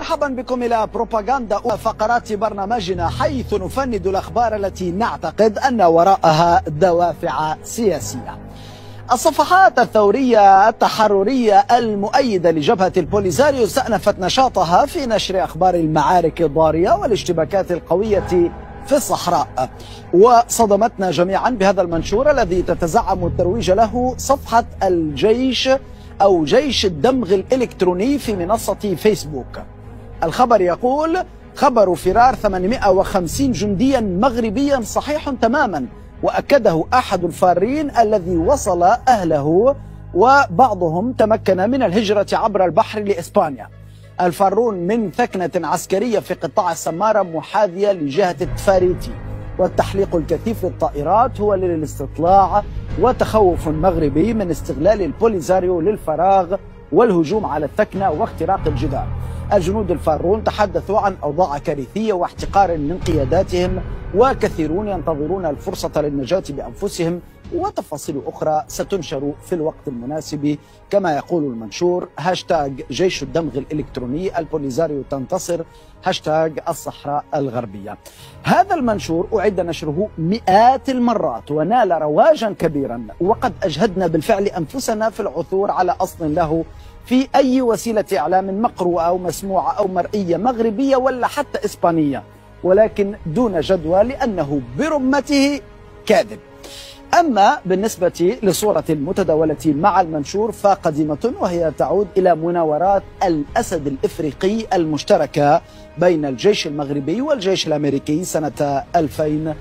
مرحبا بكم إلى بروباغندا فقرات برنامجنا، حيث نفند الأخبار التي نعتقد أن وراءها دوافع سياسية. الصفحات الثورية التحررية المؤيدة لجبهة البوليزاريو استأنفت نشاطها في نشر أخبار المعارك الضارية والاشتباكات القوية في الصحراء، وصدمتنا جميعا بهذا المنشور الذي تتزعم الترويج له صفحة الجيش أو جيش الدمغ الإلكتروني في منصة فيسبوك. الخبر يقول: خبر فرار 850 جنديا مغربيا صحيح تماما، وأكده أحد الفارين الذي وصل أهله وبعضهم تمكن من الهجرة عبر البحر لإسبانيا. الفارون من ثكنة عسكرية في قطاع السمارة محاذية لجهة التفاريتي، والتحليق الكثيف للطائرات هو للاستطلاع وتخوف مغربي من استغلال البوليزاريو للفراغ والهجوم على الثكنة واختراق الجدار. الجنود الفارون تحدثوا عن أوضاع كارثية واحتقار من قياداتهم، وكثيرون ينتظرون الفرصة للنجاة بأنفسهم، وتفاصيل أخرى ستنشر في الوقت المناسب. كما يقول المنشور: هاشتاج جيش الدمغ الإلكتروني، البوليزاريو تنتصر، هاشتاج الصحراء الغربية. هذا المنشور أعد نشره مئات المرات ونال رواجا كبيرا، وقد أجهدنا بالفعل أنفسنا في العثور على أصل له في أي وسيلة إعلام مقروءة أو مسموعة أو مرئية مغربية ولا حتى إسبانية، ولكن دون جدوى لأنه برمته كاذب. أما بالنسبة لصورة المتداولة مع المنشور فقديمة، وهي تعود إلى مناورات الأسد الإفريقي المشتركة بين الجيش المغربي والجيش الأمريكي سنة 2012.